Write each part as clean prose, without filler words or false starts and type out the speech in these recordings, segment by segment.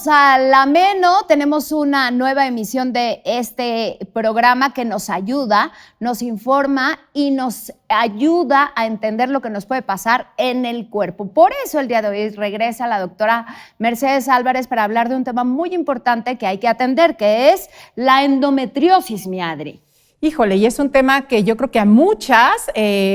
Bienvenidos a La Meno. Tenemos una nueva emisión de este programa que nos ayuda, nos informa y nos ayuda a entender lo que nos puede pasar en el cuerpo. Por eso el día de hoy regresa la doctora Mercedes Álvarez para hablar de un tema muy importante que hay que atender, que es la endometriosis, mi Adri. Híjole, y es un tema que yo creo que a muchas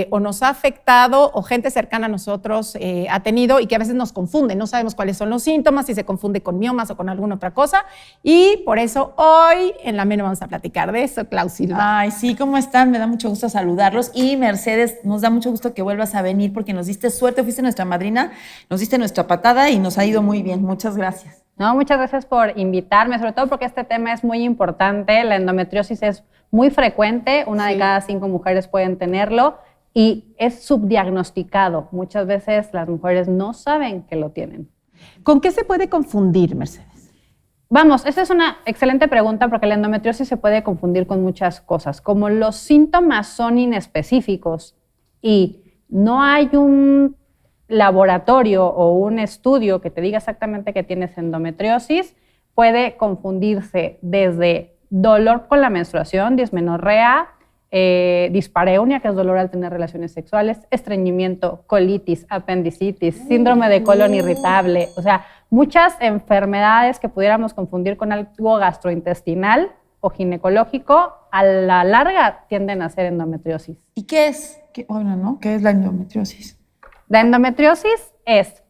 o nos ha afectado o gente cercana a nosotros ha tenido y que a veces nos confunde. No sabemos cuáles son los síntomas, si se confunde con miomas o con alguna otra cosa. Y por eso hoy en La Meno vamos a platicar de eso, Clau Silva. Ay, sí, ¿cómo están? Me da mucho gusto saludarlos. Y Mercedes, nos da mucho gusto que vuelvas a venir porque nos diste suerte, fuiste nuestra madrina, nos diste nuestra patada y nos ha ido muy bien. Muchas gracias. No, muchas gracias por invitarme, sobre todo porque este tema es muy importante. La endometriosis es muy frecuente, una de cada 5 mujeres pueden tenerlo y es subdiagnosticado. Muchas veces las mujeres no saben que lo tienen. ¿Con qué se puede confundir, Mercedes? Vamos, esa es una excelente pregunta porque la endometriosis se puede confundir con muchas cosas. Como los síntomas son inespecíficos y no hay un laboratorio o un estudio que te diga exactamente que tienes endometriosis, puede confundirse desde dolor con la menstruación, dismenorrea, dispareunia, que es dolor al tener relaciones sexuales, estreñimiento, colitis, apendicitis, síndrome de colon irritable, o sea, muchas enfermedades que pudiéramos confundir con algo gastrointestinal o ginecológico, a la larga tienden a ser endometriosis. ¿Y qué es? ¿Qué es la endometriosis? La endometriosis es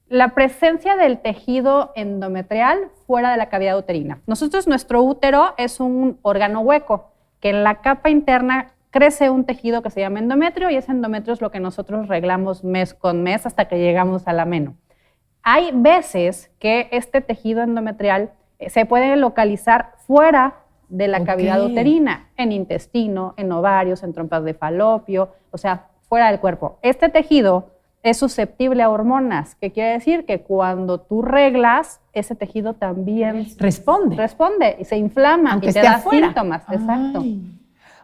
la presencia del tejido endometrial fuera de la cavidad uterina. Nuestro útero es un órgano hueco, que en la capa interna crece un tejido que se llama endometrio y ese endometrio es lo que nosotros reglamos mes con mes hasta que llegamos a la meno. Hay veces que este tejido endometrial se puede localizar fuera de la cavidad uterina, en intestino, en ovarios, en trompas de falopio, o sea, fuera del cuerpo. Este tejido es susceptible a hormonas, que quiere decir que cuando tú reglas, ese tejido también responde y se inflama, aunque y te da síntomas. Ay. Exacto.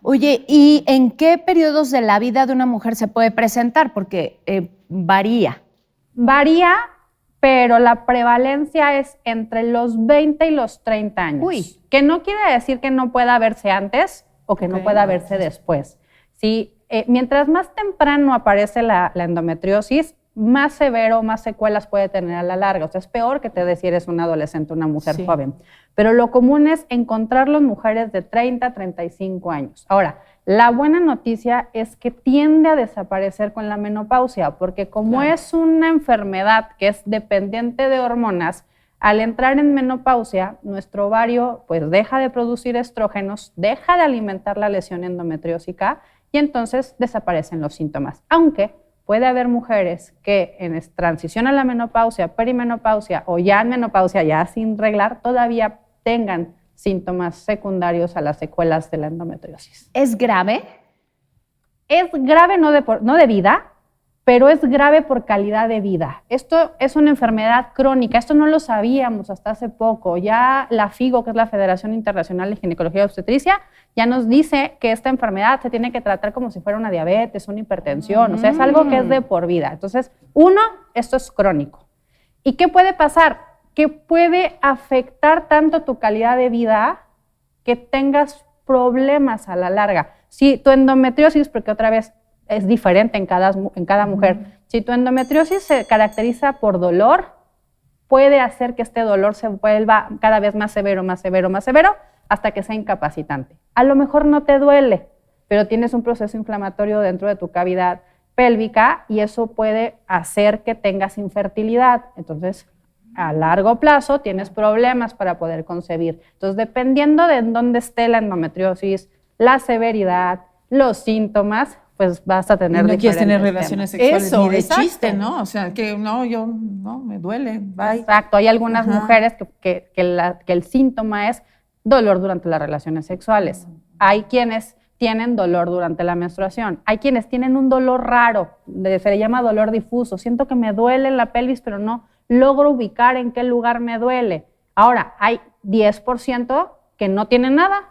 Oye, ¿y en qué periodos de la vida de una mujer se puede presentar? Porque varía. Varía, pero la prevalencia es entre los 20 y los 30 años. Uy. Que no quiere decir que no pueda verse antes o que no pueda verse después. Sí. Mientras más temprano aparece la endometriosis, más severo, más secuelas puede tener a la larga. O sea, es peor que te des si eres una adolescente o una mujer joven. Pero lo común es encontrarlo en mujeres de 30 a 35 años. Ahora, la buena noticia es que tiende a desaparecer con la menopausia, porque como es una enfermedad que es dependiente de hormonas, al entrar en menopausia, nuestro ovario pues deja de producir estrógenos, deja de alimentar la lesión endometriósica y entonces desaparecen los síntomas. Aunque puede haber mujeres que en transición a la menopausia, perimenopausia o ya en menopausia, ya sin reglar, todavía tengan síntomas secundarios a las secuelas de la endometriosis. ¿Es grave? Es grave no de vida, pero es grave por calidad de vida. Esto es una enfermedad crónica, esto no lo sabíamos hasta hace poco. Ya la FIGO, que es la Federación Internacional de Ginecología y Obstetricia, ya nos dice que esta enfermedad se tiene que tratar como si fuera una diabetes, una hipertensión, o sea, es algo que es de por vida. Entonces, esto es crónico. ¿Y qué puede pasar? Que puede afectar tanto tu calidad de vida que tengas problemas a la larga. Si tu endometriosis, porque otra vez es diferente en cada mujer. Si tu endometriosis se caracteriza por dolor, puede hacer que este dolor se vuelva cada vez más severo, hasta que sea incapacitante. A lo mejor no te duele, pero tienes un proceso inflamatorio dentro de tu cavidad pélvica y eso puede hacer que tengas infertilidad. Entonces, a largo plazo tienes problemas para poder concebir. Entonces, dependiendo de en dónde esté la endometriosis, la severidad, los síntomas, pues vas a tener no quieres tener relaciones sexuales eso, ni de exacto. chiste, ¿no? O sea, que me duele, bye. Exacto, hay algunas mujeres que el síntoma es dolor durante las relaciones sexuales. Hay quienes tienen dolor durante la menstruación. Hay quienes tienen un dolor raro, se le llama dolor difuso. Siento que me duele en la pelvis, pero no logro ubicar en qué lugar me duele. Ahora, hay 10% que no tienen nada,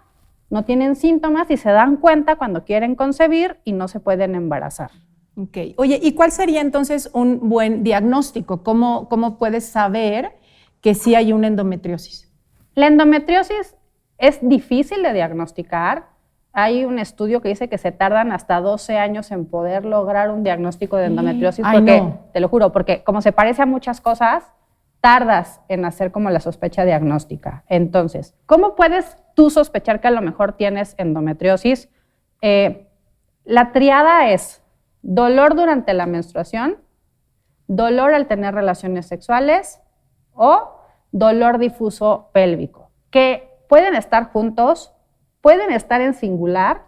no tienen síntomas y se dan cuenta cuando quieren concebir y no se pueden embarazar. Ok. Oye, ¿y cuál sería entonces un buen diagnóstico? ¿Cómo puedes saber que sí hay una endometriosis? La endometriosis es difícil de diagnosticar. Hay un estudio que dice que se tardan hasta 12 años en poder lograr un diagnóstico de endometriosis, porque, te lo juro, porque como se parece a muchas cosas, tardas en hacer como la sospecha diagnóstica. Entonces, ¿cómo puedes tú sospechar que a lo mejor tienes endometriosis? La triada es dolor durante la menstruación, dolor al tener relaciones sexuales o dolor difuso pélvico, que pueden estar juntos, pueden estar en singular,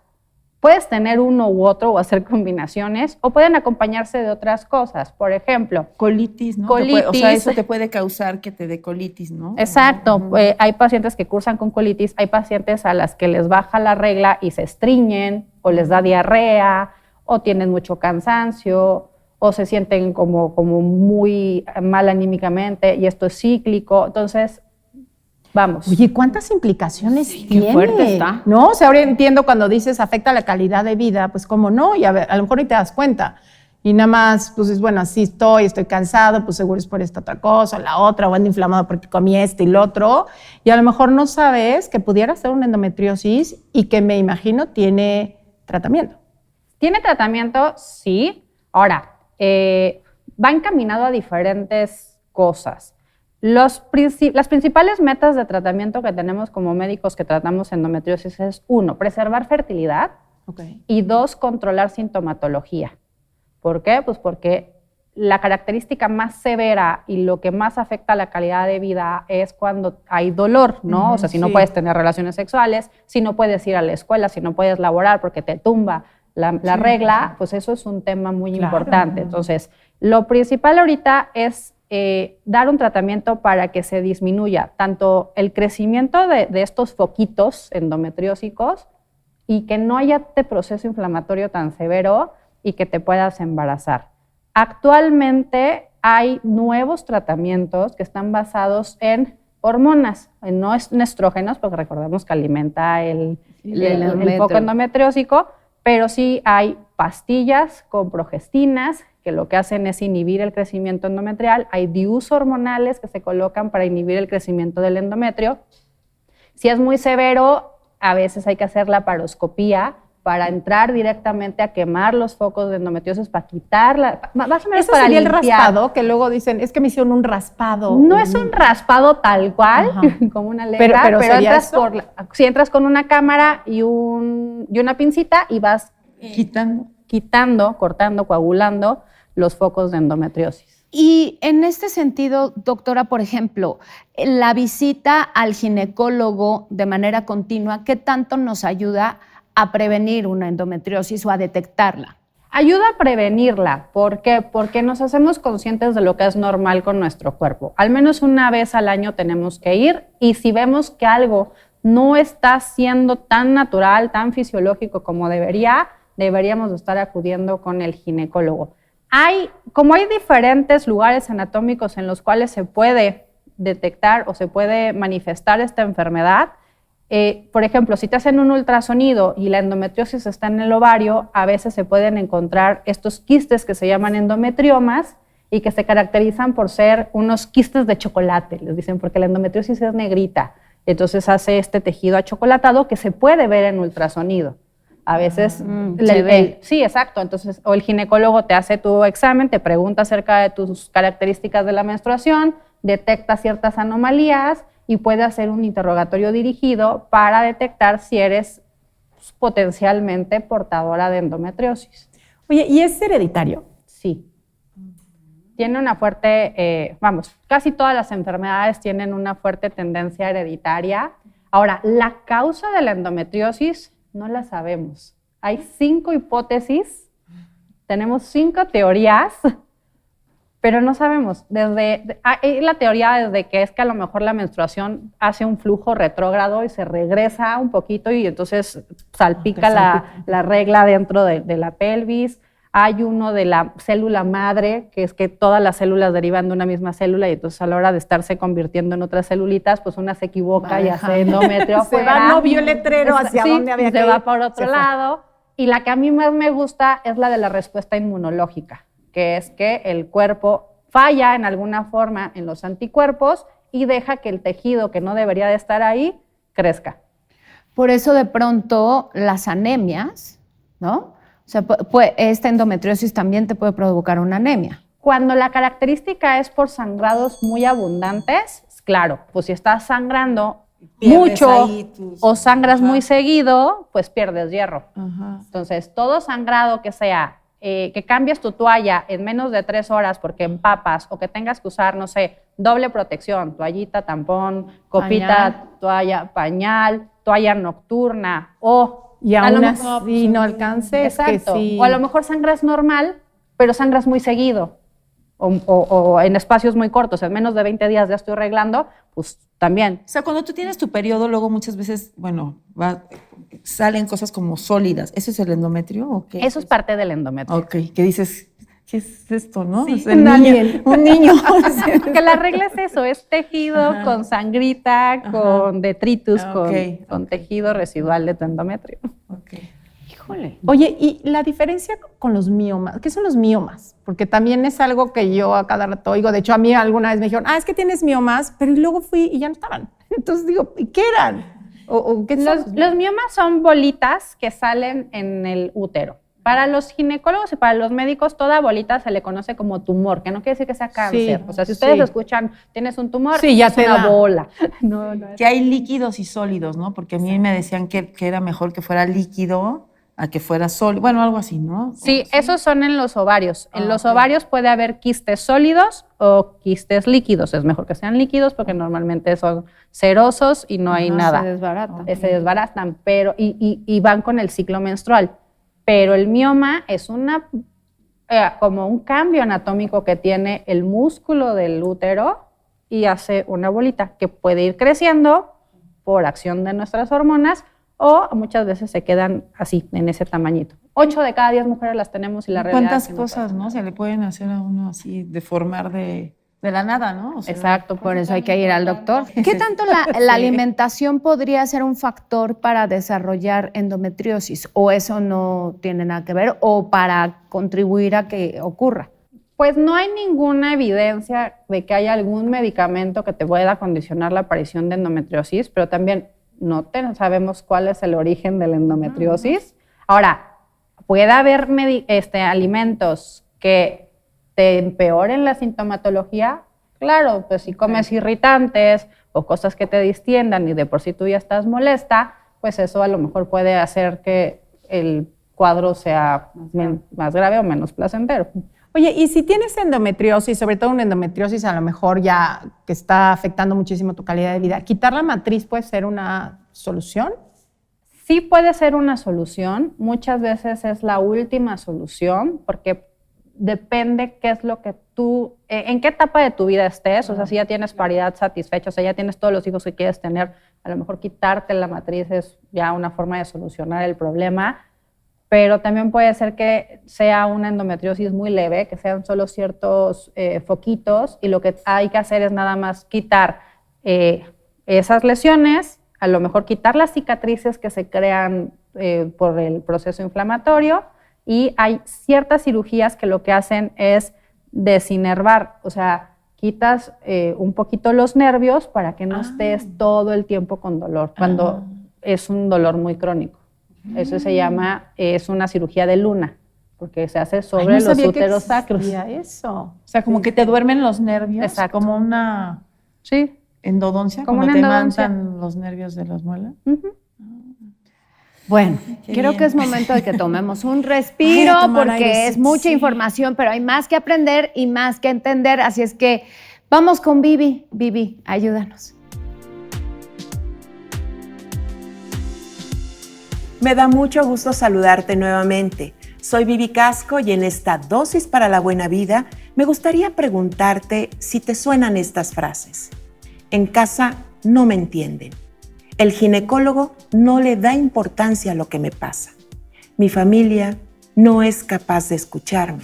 puedes tener uno u otro o hacer combinaciones, o pueden acompañarse de otras cosas. Por ejemplo, colitis, ¿no? Colitis. O sea, eso te puede causar que te dé colitis, ¿no? Exacto. Hay pacientes que cursan con colitis, hay pacientes a las que les baja la regla y se estreñen, o les da diarrea, o tienen mucho cansancio, o se sienten como muy mal anímicamente, y esto es cíclico. Entonces, vamos. Oye, ¿cuántas implicaciones tiene? Qué fuerte está. ¿No? O sea, ahora entiendo cuando dices afecta la calidad de vida, pues cómo no, y a lo mejor ni te das cuenta. Y nada más, pues es bueno, así estoy cansado, pues seguro es por esta otra cosa, la otra, o ando inflamado porque comí esto y lo otro. Y a lo mejor no sabes que pudiera ser una endometriosis y que me imagino tiene tratamiento. ¿Tiene tratamiento? Sí. Ahora, va encaminado a diferentes cosas. Las principales metas de tratamiento que tenemos como médicos que tratamos endometriosis es, 1, preservar fertilidad, y 2, controlar sintomatología. ¿Por qué? Pues porque la característica más severa y lo que más afecta a la calidad de vida es cuando hay dolor, ¿no? O sea, si no puedes tener relaciones sexuales, si no puedes ir a la escuela, si no puedes laborar porque te tumba la regla, pues eso es un tema muy importante. Entonces, lo principal ahorita es dar un tratamiento para que se disminuya tanto el crecimiento de estos foquitos endometriósicos y que no haya este proceso inflamatorio tan severo y que te puedas embarazar. Actualmente hay nuevos tratamientos que están basados en hormonas, no en estrógenos, porque recordemos que alimenta el foco endometriósico, pero sí hay pastillas con progestinas que lo que hacen es inhibir el crecimiento endometrial. Hay DIUs hormonales que se colocan para inhibir el crecimiento del endometrio. Si es muy severo, a veces hay que hacer la paroscopía para entrar directamente a quemar los focos de endometriosis, para quitarla, más o menos eso para sería limpiar. El raspado, que luego dicen, es que me hicieron un raspado. No es un raspado tal cual, como una letra, pero entras si entras con una cámara y una pincita y vas quitando, cortando, coagulando los focos de endometriosis. Y en este sentido, doctora, por ejemplo, la visita al ginecólogo de manera continua, ¿qué tanto nos ayuda a prevenir una endometriosis o a detectarla? Ayuda a prevenirla. ¿Por qué? Porque nos hacemos conscientes de lo que es normal con nuestro cuerpo. Al menos una vez al año tenemos que ir, y si vemos que algo no está siendo tan natural, tan fisiológico como deberíamos de estar acudiendo con el ginecólogo. Como hay diferentes lugares anatómicos en los cuales se puede detectar o se puede manifestar esta enfermedad, por ejemplo, si te hacen un ultrasonido y la endometriosis está en el ovario, a veces se pueden encontrar estos quistes que se llaman endometriomas y que se caracterizan por ser unos quistes de chocolate, les dicen, porque la endometriosis es negrita. Entonces hace este tejido achocolatado que se puede ver en ultrasonido. A veces se ve. Sí, exacto. Entonces, o el ginecólogo te hace tu examen, te pregunta acerca de tus características de la menstruación, detecta ciertas anomalías y puede hacer un interrogatorio dirigido para detectar si eres potencialmente portadora de endometriosis. Oye, ¿y es hereditario? Sí. Tiene una fuerte, casi todas las enfermedades tienen una fuerte tendencia hereditaria. Ahora, la causa de la endometriosis no la sabemos. Hay 5 hipótesis, tenemos 5 teorías, pero no sabemos. La teoría desde que es que a lo mejor la menstruación hace un flujo retrógrado y se regresa un poquito y entonces salpica la regla dentro de la pelvis. Hay uno de la célula madre, que es que todas las células derivan de una misma célula y entonces a la hora de estarse convirtiendo en otras celulitas, pues una se equivoca y hace endometrio afuera. Se va, no vio el letrero hacia dónde había que ir. Se va por otro lado. Y la que a mí más me gusta es la de la respuesta inmunológica, que es que el cuerpo falla en alguna forma en los anticuerpos y deja que el tejido que no debería de estar ahí crezca. Por eso de pronto las anemias, ¿no? O sea, esta endometriosis también te puede provocar una anemia. Cuando la característica es por sangrados muy abundantes, claro, pues si estás sangrando mucho o sangras muy seguido, pues pierdes hierro. Entonces, todo sangrado que sea, que cambies tu toalla en menos de 3 horas porque empapas o que tengas que usar, no sé, doble protección, toallita, tampón, copita, toalla, pañal, toalla nocturna o... Y aún así no alcances. Exacto. Que sí. O a lo mejor sangras normal, pero sangras muy seguido. O en espacios muy cortos, en menos de 20 días ya estoy arreglando, pues también. O sea, cuando tú tienes tu periodo, luego muchas veces, bueno, salen cosas como sólidas. ¿Eso es el endometrio o qué? Eso es parte del endometrio. Ok, que dices, ¿qué es esto, no? Sí, es un niño. Que la regla es eso, es tejido con sangrita, con detritus, con tejido residual de tu endometrio. Híjole. Oye, y la diferencia con los miomas, ¿qué son los miomas? Porque también es algo que yo a cada rato oigo. De hecho, a mí alguna vez me dijeron, es que tienes miomas, pero luego fui y ya no estaban. Entonces digo, ¿y qué eran? ¿O qué son? Los miomas son bolitas que salen en el útero. Para los ginecólogos y para los médicos, toda bolita se le conoce como tumor, que no quiere decir que sea cáncer. Sí, o sea, si ustedes escuchan, tienes un tumor, sí, ya es te una da. bola. Que hay líquidos y sólidos, ¿no? Porque a mí me decían que era mejor que fuera líquido a que fuera sólido. Bueno, algo así, ¿no? Sí, esos son en los ovarios. En los ovarios puede haber quistes sólidos o quistes líquidos. Es mejor que sean líquidos porque normalmente son cerosos y no hay nada. Se desbaratan. Se desbaratan, pero, y van con el ciclo menstrual. Pero el mioma es como un cambio anatómico que tiene el músculo del útero y hace una bolita que puede ir creciendo por acción de nuestras hormonas o muchas veces se quedan así, en ese tamañito. 8 de cada 10 mujeres las tenemos y la realidad ¿Cuántas es que cosas, no? Se le pueden hacer a uno así, deformar de la nada, ¿no? O sea, Exacto, Por eso hay que ir al doctor. ¿Qué tanto la alimentación podría ser un factor para desarrollar endometriosis? ¿O eso no tiene nada que ver? ¿O para contribuir a que ocurra? Pues no hay ninguna evidencia de que haya algún medicamento que te pueda condicionar la aparición de endometriosis, pero también no sabemos cuál es el origen de la endometriosis. Ahora, puede haber alimentos que te empeoren la sintomatología. Claro, pues si comes irritantes o cosas que te distiendan y de por sí tú ya estás molesta, pues eso a lo mejor puede hacer que el cuadro sea más grave o menos placentero. Oye, y si tienes endometriosis, sobre todo una endometriosis a lo mejor ya que está afectando muchísimo tu calidad de vida, ¿quitar la matriz puede ser una solución? Sí puede ser una solución, muchas veces es la última solución, porque depende qué es lo que tú, en qué etapa de tu vida estés, o sea, si ya tienes paridad satisfecha, o sea, ya tienes todos los hijos que quieres tener, a lo mejor quitarte la matriz es ya una forma de solucionar el problema, pero también puede ser que sea una endometriosis muy leve, que sean solo ciertos foquitos, y lo que hay que hacer es nada más quitar esas lesiones, a lo mejor quitar las cicatrices que se crean por el proceso inflamatorio, y hay ciertas cirugías que lo que hacen es desinervar, o sea, quitas un poquito los nervios para que no estés todo el tiempo con dolor, cuando es un dolor muy crónico. Eso se llama, es una cirugía de luna, porque se hace sobre los úteros sacros. Eso. o sea, como que te duermen los nervios. Exacto. Como una endodoncia, Como cuando una te endodoncia. mantan los nervios de las muelas. Bueno, Qué creo bien. que es momento de que tomemos un respiro tomar porque aire, es mucha información, pero hay más que aprender y más que entender. Así es que vamos con Vivi. Vivi, ayúdanos. Me da mucho gusto saludarte nuevamente. Soy Vivi Casco y en esta dosis para la buena vida me gustaría preguntarte si te suenan estas frases. En casa no me entienden. El ginecólogo no le da importancia a lo que me pasa. Mi familia no es capaz de escucharme.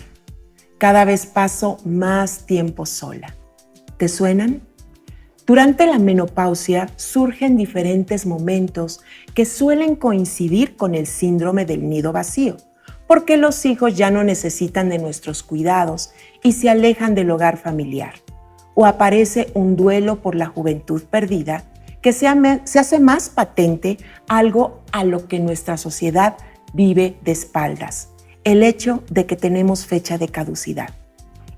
Cada vez paso más tiempo sola. ¿Te suenan? Durante la menopausia surgen diferentes momentos que suelen coincidir con el síndrome del nido vacío, porque los hijos ya no necesitan de nuestros cuidados y se alejan del hogar familiar. o aparece un duelo por la juventud perdida, que se hace más patente algo a lo que nuestra sociedad vive de espaldas, el hecho de que tenemos fecha de caducidad.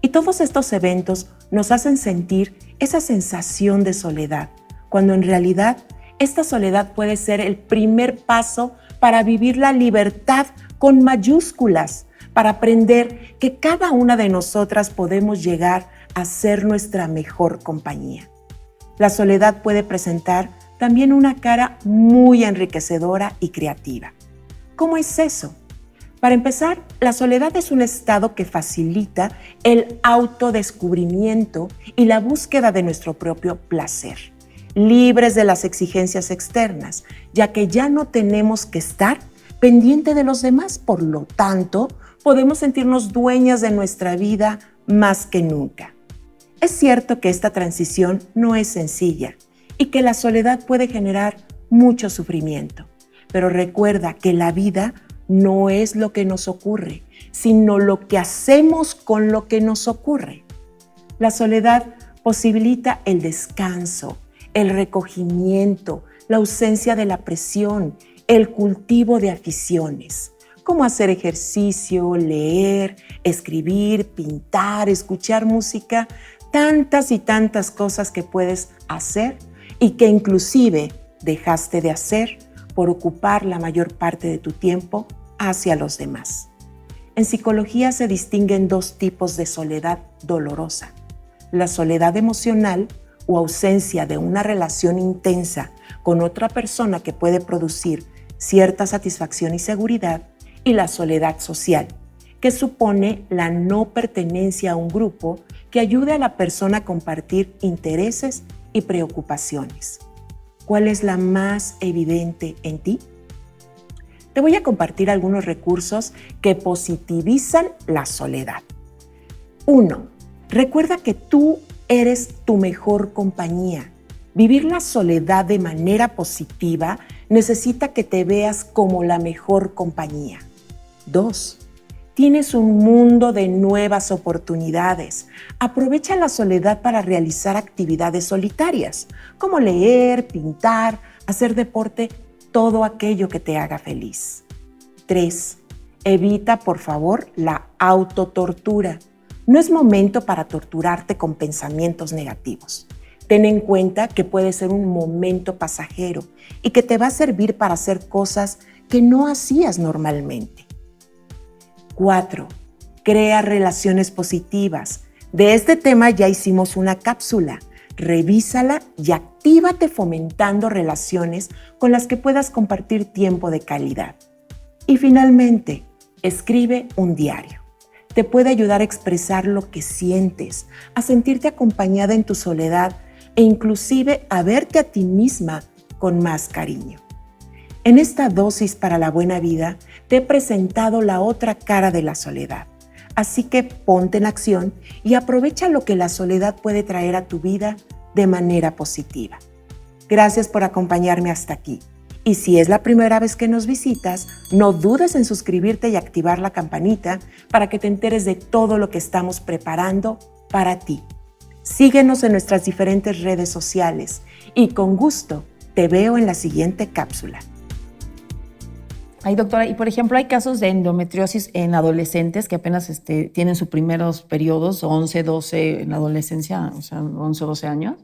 Y todos estos eventos nos hacen sentir esa sensación de soledad, cuando en realidad esta soledad puede ser el primer paso para vivir la libertad con mayúsculas, para aprender que cada una de nosotras podemos llegar a ser nuestra mejor compañía. La soledad puede presentar también una cara muy enriquecedora y creativa. ¿Cómo es eso? Para empezar, la soledad es un estado que facilita el autodescubrimiento y la búsqueda de nuestro propio placer, libres de las exigencias externas, ya que ya no tenemos que estar pendiente de los demás. Por lo tanto, podemos sentirnos dueñas de nuestra vida más que nunca. Es cierto que esta transición no es sencilla y que la soledad puede generar mucho sufrimiento, pero recuerda que la vida no es lo que nos ocurre, sino lo que hacemos con lo que nos ocurre. La soledad posibilita el descanso, el recogimiento, la ausencia de la presión, el cultivo de aficiones, como hacer ejercicio, leer, escribir, pintar, escuchar música, tantas y tantas cosas que puedes hacer y que inclusive dejaste de hacer por ocupar la mayor parte de tu tiempo hacia los demás. En psicología se distinguen dos tipos de soledad dolorosa: la soledad emocional o ausencia de una relación intensa con otra persona que puede producir cierta satisfacción y seguridad, y la soledad social, que supone la no pertenencia a un grupo que ayude a la persona a compartir intereses y preocupaciones. ¿Cuál es la más evidente en ti? Te voy a compartir algunos recursos que positivizan la soledad. 1. Recuerda que tú eres tu mejor compañía. Vivir la soledad de manera positiva necesita que te veas como la mejor compañía. 2. Tienes un mundo de nuevas oportunidades. Aprovecha la soledad para realizar actividades solitarias, como leer, pintar, hacer deporte, todo aquello que te haga feliz. 3. Evita, por favor, la autotortura. No es momento para torturarte con pensamientos negativos. Ten en cuenta que puede ser un momento pasajero y que te va a servir para hacer cosas que no hacías normalmente. 4. Crea relaciones positivas. De este tema ya hicimos una cápsula. Revísala y actívate fomentando relaciones con las que puedas compartir tiempo de calidad. Y finalmente, escribe un diario. Te puede ayudar a expresar lo que sientes, a sentirte acompañada en tu soledad e inclusive a verte a ti misma con más cariño. En esta dosis para la buena vida te he presentado la otra cara de la soledad. Así que ponte en acción y aprovecha lo que la soledad puede traer a tu vida de manera positiva. Gracias por acompañarme hasta aquí. Y si es la primera vez que nos visitas, no dudes en suscribirte y activar la campanita para que te enteres de todo lo que estamos preparando para ti. Síguenos en nuestras diferentes redes sociales y con gusto te veo en la siguiente cápsula. Ay, doctora, y por ejemplo, hay casos de endometriosis en adolescentes que apenas tienen sus primeros periodos, 11, 12 en la adolescencia, o sea, 11 o 12 años.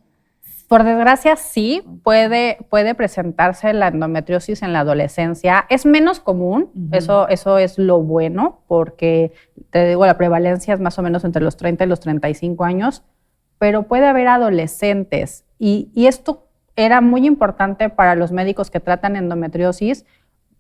Por desgracia, sí, puede presentarse la endometriosis en la adolescencia. Es menos común, eso es lo bueno, porque, te digo, la prevalencia es más o menos entre los 30 y los 35 años, pero puede haber adolescentes. Y esto era muy importante para los médicos que tratan endometriosis,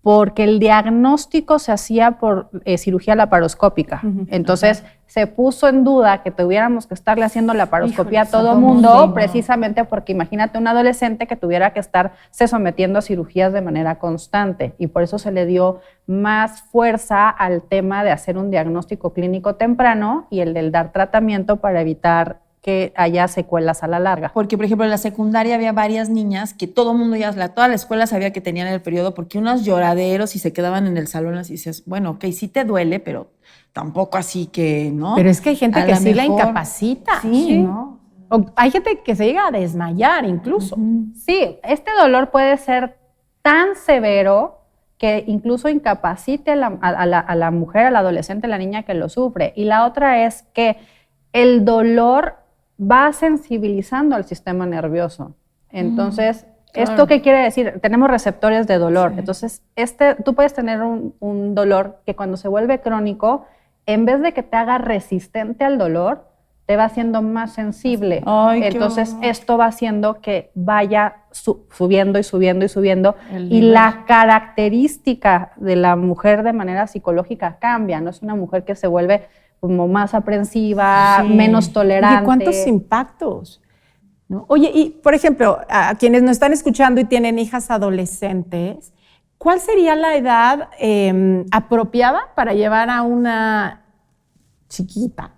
porque el diagnóstico se hacía por cirugía laparoscópica. Entonces, se puso en duda que tuviéramos que estarle haciendo laparoscopía a todo mundo, precisamente porque imagínate un adolescente que tuviera que estarse sometiendo a cirugías de manera constante. Y por eso se le dio más fuerza al tema de hacer un diagnóstico clínico temprano y el del dar tratamiento para evitar que haya secuelas a la larga. Porque, por ejemplo, en la secundaria había varias niñas que todo el mundo toda la escuela sabía que tenían el periodo, porque unos lloraderos y se quedaban en el salón así, y dices, bueno, ok, sí te duele, pero tampoco así que, ¿no? Pero es que hay gente que sí la incapacita. Sí, ¿no? Hay gente que se llega a desmayar incluso. Sí, este dolor puede ser tan severo que incluso incapacite a la mujer, a la adolescente, a la niña que lo sufre. Y la otra es que el dolor va sensibilizando al sistema nervioso. Entonces, ¿esto qué quiere decir? Tenemos receptores de dolor. Sí. Entonces, tú puedes tener un dolor que cuando se vuelve crónico, en vez de que te haga resistente al dolor, te va haciendo más sensible. Ay, entonces, esto va haciendo que vaya subiendo y subiendo y subiendo. Y la característica de la mujer de manera psicológica cambia. No es una mujer que se vuelve como más aprensiva, menos tolerante. ¿Y cuántos impactos? ¿No? Oye, y por ejemplo, a quienes nos están escuchando y tienen hijas adolescentes, ¿cuál sería la edad apropiada para llevar a una chiquita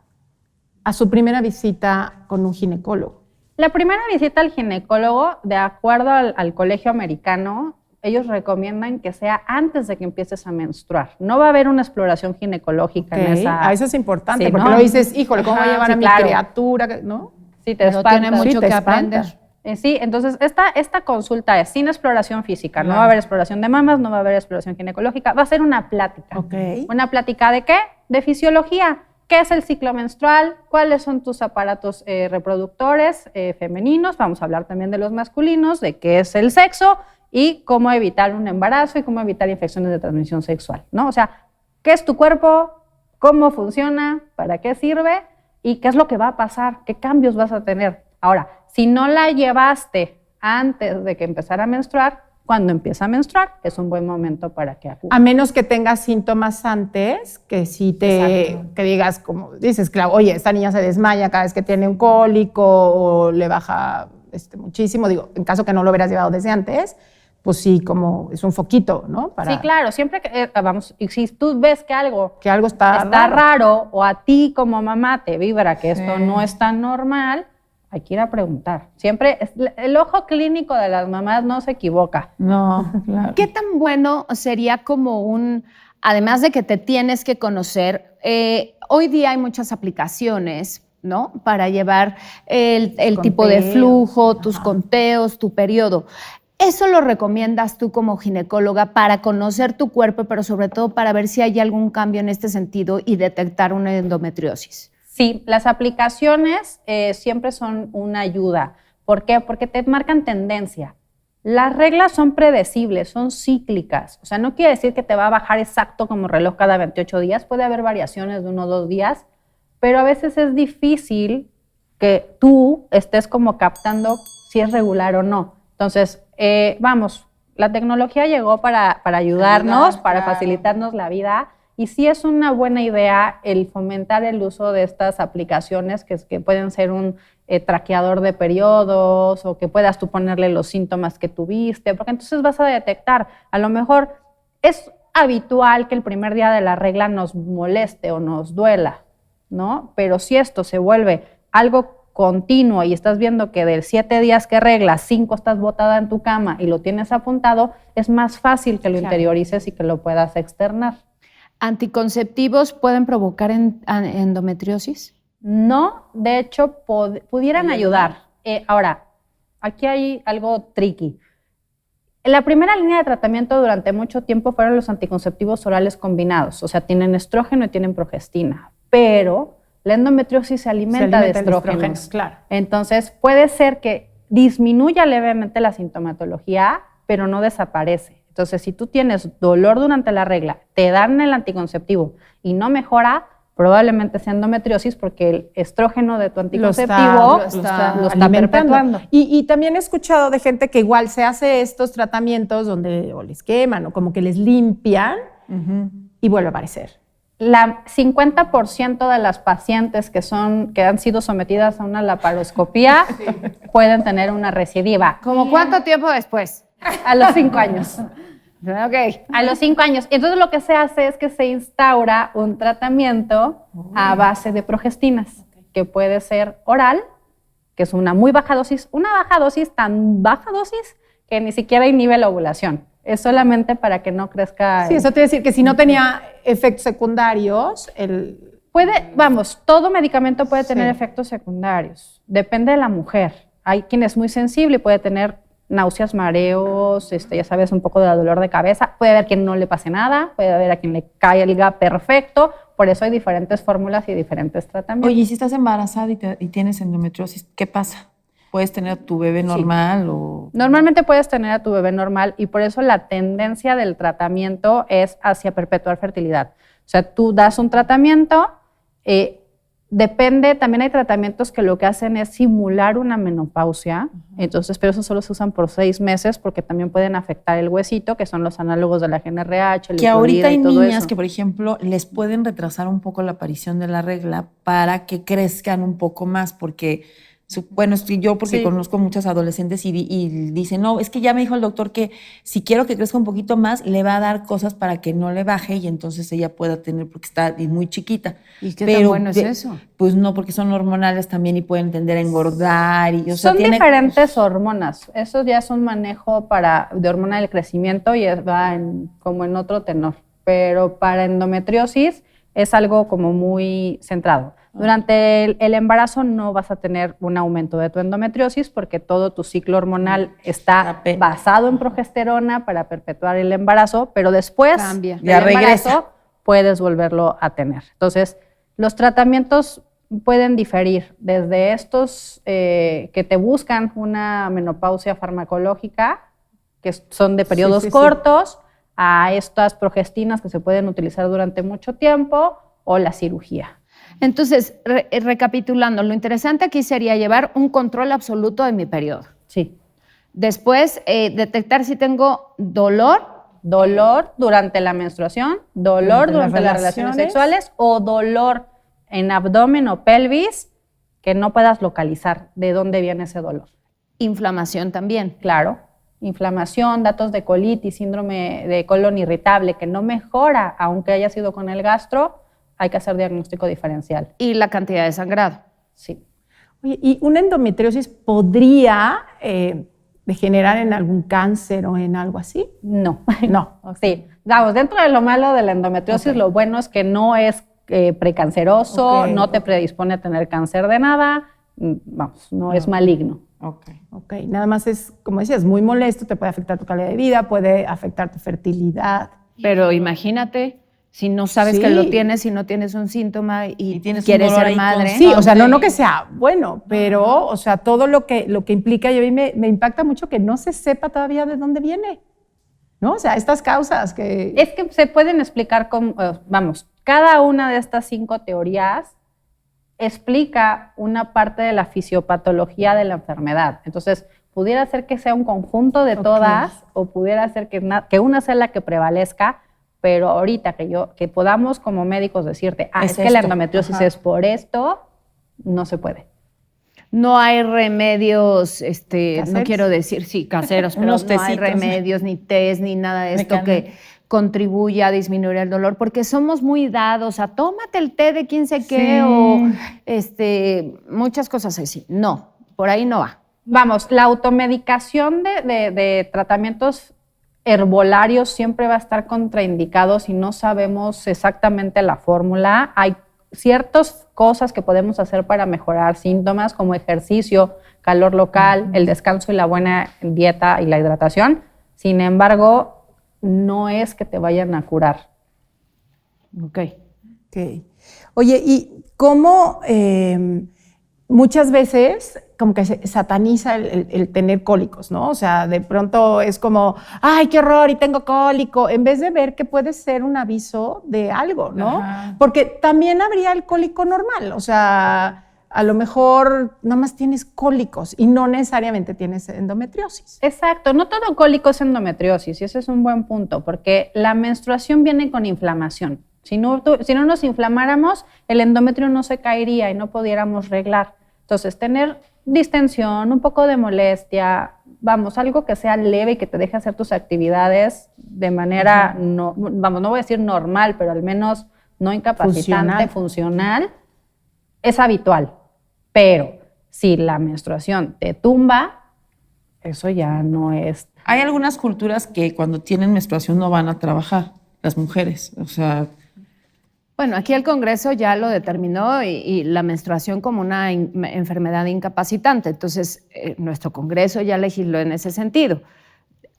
a su primera visita con un ginecólogo? La primera visita al ginecólogo, de acuerdo al colegio americano, ellos recomiendan que sea antes de que empieces a menstruar. No va a haber una exploración ginecológica en esa... Eso es importante, sí, porque ¿no? Lo dices, híjole, ¿cómo voy a llevar a mi criatura? ¿No? Sí, te espanta. Tiene mucho que aprender. Sí, entonces esta consulta es sin exploración física. No va a haber exploración de mamas, no va a haber exploración ginecológica. Va a ser una plática. ¿Una plática de qué? De fisiología. ¿Qué es el ciclo menstrual? ¿Cuáles son tus aparatos reproductores femeninos? Vamos a hablar también de los masculinos, de qué es el sexo y cómo evitar un embarazo y cómo evitar infecciones de transmisión sexual, ¿no? O sea, ¿qué es tu cuerpo? ¿Cómo funciona? ¿Para qué sirve? ¿Y qué es lo que va a pasar? ¿Qué cambios vas a tener? Ahora, si no la llevaste antes de que empezara a menstruar, cuando empieza a menstruar es un buen momento para que acudas. A menos que tengas síntomas antes, que sí que digas, como dices, claro, oye, esta niña se desmaya cada vez que tiene un cólico o le baja muchísimo. Digo, en caso que no lo hubieras llevado desde antes, pues sí, como es un foquito, ¿no? Sí, claro, siempre que, y si tú ves que algo está raro o a ti como mamá te vibra que esto no es tan normal, hay que ir a preguntar. Siempre, el ojo clínico de las mamás no se equivoca. No, claro. ¿Qué tan bueno sería como además de que te tienes que conocer, hoy día hay muchas aplicaciones, ¿no? Para llevar el tipo de flujo, tus conteos, tu periodo. ¿Eso lo recomiendas tú como ginecóloga para conocer tu cuerpo, pero sobre todo para ver si hay algún cambio en este sentido y detectar una endometriosis? Sí, las aplicaciones siempre son una ayuda. ¿Por qué? Porque te marcan tendencia. Las reglas son predecibles, son cíclicas. O sea, no quiere decir que te va a bajar exacto como reloj cada 28 días. Puede haber variaciones de 1 o 2 días, pero a veces es difícil que tú estés como captando si es regular o no. Entonces, la tecnología llegó para ayudarnos, para facilitarnos la vida. Y sí es una buena idea el fomentar el uso de estas aplicaciones que pueden ser un traqueador de periodos o que puedas tú ponerle los síntomas que tuviste, porque entonces vas a detectar. A lo mejor es habitual que el primer día de la regla nos moleste o nos duela, ¿no? Pero si esto se vuelve algo continuo y estás viendo que de 7 días que reglas, 5 estás botada en tu cama y lo tienes apuntado, es más fácil que lo interiorices y que lo puedas externar. ¿Anticonceptivos pueden provocar endometriosis? No, de hecho, pudieran ayudar. Ahora, aquí hay algo tricky. La primera línea de tratamiento durante mucho tiempo fueron los anticonceptivos orales combinados, o sea, tienen estrógeno y tienen progestina, pero la endometriosis se alimenta de estrógenos. Claro. Entonces, puede ser que disminuya levemente la sintomatología, pero no desaparece. Entonces, si tú tienes dolor durante la regla, te dan el anticonceptivo y no mejora, probablemente sea endometriosis porque el estrógeno de tu anticonceptivo lo está perpetuando. Y también he escuchado de gente que igual se hace estos tratamientos donde o les queman o como que les limpian y vuelve a aparecer. La 50% de las pacientes que han sido sometidas a una laparoscopía pueden tener una recidiva. ¿Cómo cuánto tiempo después? A los 5 años. Okay. A los 5 años. Entonces lo que se hace es que se instaura un tratamiento a base de progestinas, que puede ser oral, que es una muy baja dosis, tan baja dosis que ni siquiera inhibe la ovulación. Es solamente para que no crezca. Sí, eso te iba a decir que si no tenía efectos secundarios, Todo medicamento puede tener efectos secundarios. Depende de la mujer. Hay quien es muy sensible y puede tener náuseas, mareos, ya sabes, un poco de dolor de cabeza. Puede haber quien no le pase nada, puede haber a quien le caiga perfecto. Por eso hay diferentes fórmulas y diferentes tratamientos. Oye, ¿y si estás embarazada y tienes endometriosis, qué pasa? ¿Puedes tener a tu bebé normal o...? Normalmente puedes tener a tu bebé normal y por eso la tendencia del tratamiento es hacia perpetuar fertilidad. O sea, tú das un tratamiento, depende, también hay tratamientos que lo que hacen es simular una menopausia, entonces, pero eso solo se usan por 6 meses porque también pueden afectar el huesito, que son los análogos de la GnRH, el que ahorita hay y todo niñas eso. que, por ejemplo, les pueden retrasar un poco la aparición de la regla para que crezcan un poco más, porque... Bueno, yo porque conozco muchas adolescentes y dicen, no, es que ya me dijo el doctor que si quiero que crezca un poquito más, le va a dar cosas para que no le baje y entonces ella pueda tener, porque está muy chiquita. ¿Y qué tan bueno es eso? Pues no, porque son hormonales también y pueden tender a engordar. Y, son diferentes hormonas. Eso ya es un manejo de hormona del crecimiento y va como en otro tenor. Pero para endometriosis es algo como muy centrado. Durante el embarazo no vas a tener un aumento de tu endometriosis porque todo tu ciclo hormonal está basado en progesterona para perpetuar el embarazo, pero después del embarazo puedes volverlo a tener. Entonces, los tratamientos pueden diferir desde estos que te buscan una menopausia farmacológica, que son de periodos cortos, a estas progestinas que se pueden utilizar durante mucho tiempo o la cirugía. Entonces, recapitulando, lo interesante aquí sería llevar un control absoluto de mi periodo. Sí. Después, detectar si tengo dolor durante la menstruación, dolor durante las relaciones sexuales o dolor en abdomen o pelvis que no puedas localizar de dónde viene ese dolor. Inflamación también. Claro. Inflamación, datos de colitis, síndrome de colon irritable que no mejora aunque haya sido con el gastro. Hay que hacer diagnóstico diferencial. Y la cantidad de sangrado. Sí. Oye, ¿y una endometriosis podría degenerar en algún cáncer o en algo así? No. No. Sí. Vamos, dentro de lo malo de la endometriosis, lo bueno es que no es precanceroso, no te predispone a tener cáncer de nada, vamos, no es maligno. Ok, nada más es, como decías, muy molesto, te puede afectar tu calidad de vida, puede afectar tu fertilidad. Pero imagínate... Si no sabes que lo tienes, si no tienes un síntoma y quieres ser madre. Sí, o sea, no que sea bueno, pero, o sea, todo lo que implica, y a mí me impacta mucho que no se sepa todavía de dónde viene, ¿no? O sea, estas causas que... Es que se pueden explicar cada una de estas 5 teorías explica una parte de la fisiopatología de la enfermedad. Entonces, pudiera ser que sea un conjunto de todas o pudiera ser que una sea la que prevalezca. Pero ahorita que podamos como médicos decirte, es que la endometriosis es por esto, no se puede. No hay remedios, no quiero decir, caseros, pero no hay remedios, ni test, ni nada de esto que contribuya a disminuir el dolor, porque somos muy dados a tómate el té de quién sé qué o muchas cosas así. No, por ahí no va. Vamos, la automedicación de tratamientos herbolarios siempre va a estar contraindicado si no sabemos exactamente la fórmula. Hay ciertas cosas que podemos hacer para mejorar síntomas como ejercicio, calor local, el descanso y la buena dieta y la hidratación. Sin embargo, no es que te vayan a curar. Ok. Oye, ¿y cómo muchas veces como que se sataniza el tener cólicos, ¿no? O sea, de pronto es como, ¡ay, qué horror! Y tengo cólico, en vez de ver que puede ser un aviso de algo, ¿no? Ajá. Porque también habría el cólico normal, o sea, a lo mejor nada más tienes cólicos y no necesariamente tienes endometriosis. Exacto, no todo cólico es endometriosis y ese es un buen punto, porque la menstruación viene con inflamación. Si no nos inflamáramos, el endometrio no se caería y no pudiéramos reglar. Entonces, tener distensión, un poco de molestia, algo que sea leve y que te deje hacer tus actividades de manera, no voy a decir normal, pero al menos no incapacitante, funcional, es habitual. Pero si la menstruación te tumba, eso ya no es. Hay algunas culturas que cuando tienen menstruación no van a trabajar, las mujeres, o sea... Bueno, aquí el Congreso ya lo determinó y la menstruación como una enfermedad incapacitante. Entonces, nuestro Congreso ya legisló en ese sentido.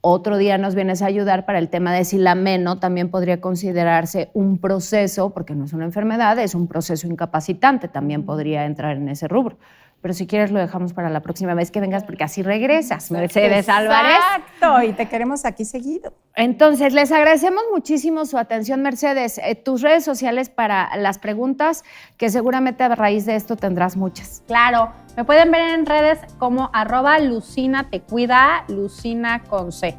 Otro día nos vienes a ayudar para el tema de si la meno también podría considerarse un proceso, porque no es una enfermedad, es un proceso incapacitante, también podría entrar en ese rubro. Pero si quieres lo dejamos para la próxima vez que vengas, porque así regresas, Mercedes Álvarez. Exacto, y te queremos aquí seguido. Entonces, les agradecemos muchísimo su atención, Mercedes. Tus redes sociales para las preguntas, que seguramente a raíz de esto tendrás muchas. Claro, me pueden ver en redes como @LucinaTecuida, Lucina con C.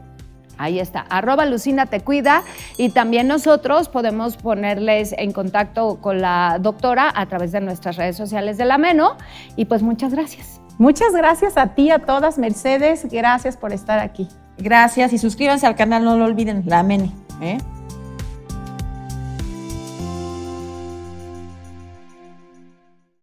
Ahí está, @LucinaTecuida, y también nosotros podemos ponerles en contacto con la doctora a través de nuestras redes sociales de la Meno, y pues muchas gracias. Muchas gracias a ti, a todas, Mercedes, gracias por estar aquí. Gracias y suscríbanse al canal, no lo olviden, la Mene.